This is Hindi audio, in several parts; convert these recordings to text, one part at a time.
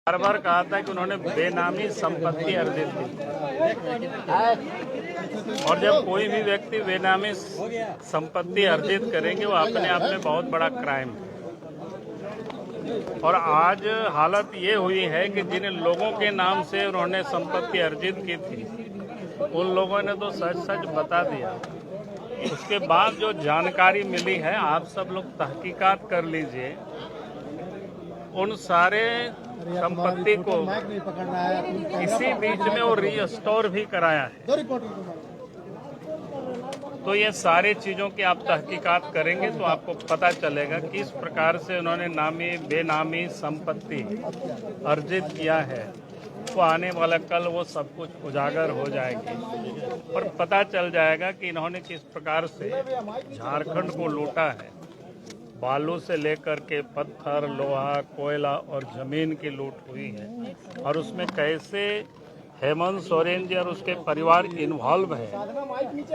बार बार कहा था कि उन्होंने बेनामी संपत्ति अर्जित की, और जब कोई भी व्यक्ति बेनामी संपत्ति अर्जित करेंगे वो अपने आप में बहुत बड़ा क्राइम है। और आज हालत ये हुई है कि जिन लोगों के नाम से उन्होंने संपत्ति अर्जित की थी उन लोगों ने तो सच सच बता दिया। उसके बाद जो जानकारी मिली है, आप सब लोग तहकीकात कर लीजिए, उन सारे संपत्ति को इसी बीच में वो रीस्टोर भी कराया है। तो ये सारे चीजों की आप तहकीकात करेंगे तो आपको पता चलेगा किस प्रकार से उन्होंने नामी बेनामी संपत्ति अर्जित किया है। तो आने वाला कल वो सब कुछ उजागर हो जाएगी और पता चल जाएगा कि इन्होंने किस प्रकार से झारखंड को लूटा है। बालू से लेकर के पत्थर, लोहा, कोयला और जमीन की लूट हुई है, और उसमें कैसे हेमंत सोरेन जी और उसके परिवार इन्वॉल्व है,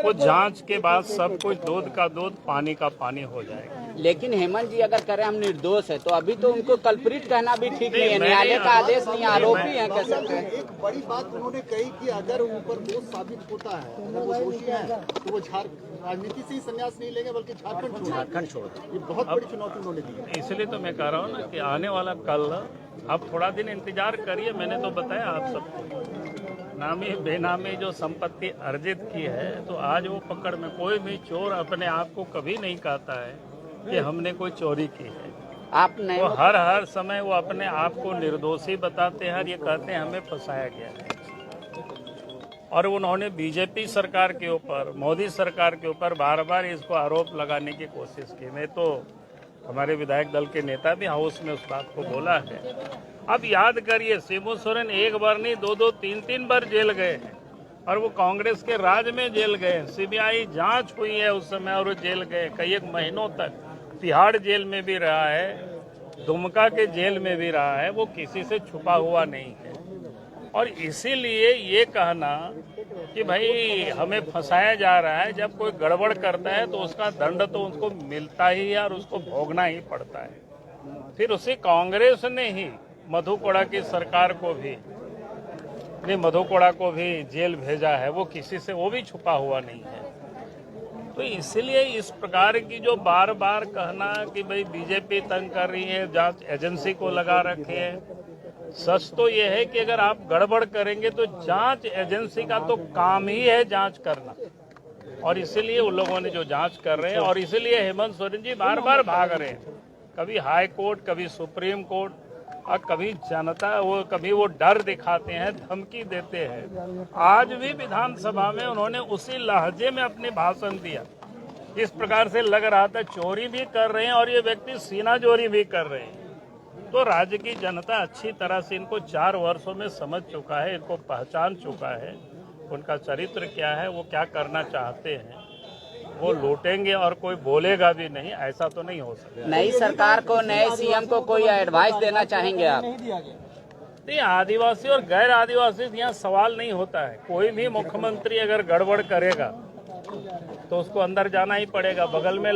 वो जांच के बाद सब कुछ दूध का दूध पानी का पानी हो जाएगा। लेकिन हेमंत जी अगर करें हम निर्दोष है तो अभी तो उनको कल्प्रिट कहना भी ठीक नहीं है। न्यायालय का आदेश नहीं, आरोपी है कह सकते हैं। एक बड़ी बात उन्होंने कही कि अगर उन पर दोष साबित होता है, अगर वो दोषी है तो वो राजनीति से ही संन्यास नहीं लेंगे बल्कि झारखंड छोड़। ये बहुत बड़ी चुनौती उन्होंने दी। इसलिए तो मैं कह रहा हूँ ना कि आने वाला कल आप थोड़ा दिन इंतजार करिए। मैंने तो बताया आप सबको, नामी बेनामी जो संपत्ति अर्जित की है, तो आज वो पकड़ में। कोई भी चोर अपने आप को कभी नहीं कहता है कि हमने कोई चोरी की है। आपने वो हर समय वो अपने आप को निर्दोषी बताते हैं और ये कहते हैं हमें फंसाया गया है। और उन्होंने बीजेपी सरकार के ऊपर, मोदी सरकार के ऊपर बार बार इसको आरोप लगाने की कोशिश की। मैं तो हमारे विधायक दल के नेता भी हाउस में उस बात को बोला है। अब याद करिए, शिबू सोरेन एक बार नहीं, दो, तीन बार जेल गए हैं, और वो कांग्रेस के राज में जेल गए। सीबीआई जांच हुई है उस समय और वो जेल गए। कई एक महीनों तक तिहाड़ जेल में भी रहा है, दुमका के जेल में भी रहा है। वो किसी से छुपा हुआ नहीं है। और इसीलिए ये कहना कि भाई हमें फंसाया जा रहा है, जब कोई गड़बड़ करता है तो उसका दंड तो उसको मिलता ही है और उसको भोगना ही पड़ता है। फिर उसी कांग्रेस ने ही मधु कोड़ा की सरकार को भी, मधु कोड़ा को भी जेल भेजा है। वो किसी से, वो भी छुपा हुआ नहीं है। तो इसलिए इस प्रकार की जो बार बार कहना कि भाई बीजेपी तंग कर रही है, जांच एजेंसी को लगा रखे है, सच तो ये है कि अगर आप गड़बड़ करेंगे तो जांच एजेंसी का तो काम ही है जांच करना। और इसीलिए उन लोगों ने जो जांच कर रहे हैं, और इसीलिए हेमंत सोरेन जी बार बार भाग रहे हैं, कभी हाई कोर्ट, कभी सुप्रीम कोर्ट, और कभी जनता, कभी वो डर दिखाते हैं, धमकी देते हैं। आज भी विधानसभा में उन्होंने उसी लहजे में अपने भाषण दिया। इस प्रकार से लग रहा था चोरी भी कर रहे हैं और ये व्यक्ति सीना चोरी भी कर रहे हैं। तो राज्य की जनता अच्छी तरह से इनको 4 वर्षों में समझ चुका है, इनको पहचान चुका है, उनका चरित्र क्या है, वो क्या करना चाहते हैं। वो लूटेंगे और कोई बोलेगा भी नहीं, ऐसा तो नहीं हो सकता। नई सरकार को, नए सीएम को कोई एडवाइस देना चाहेंगे आप? नहीं, आदिवासी और गैर आदिवासी यहाँ सवाल नहीं होता है। कोई भी मुख्यमंत्री अगर गड़बड़ करेगा तो उसको अंदर जाना ही पड़ेगा। बगल में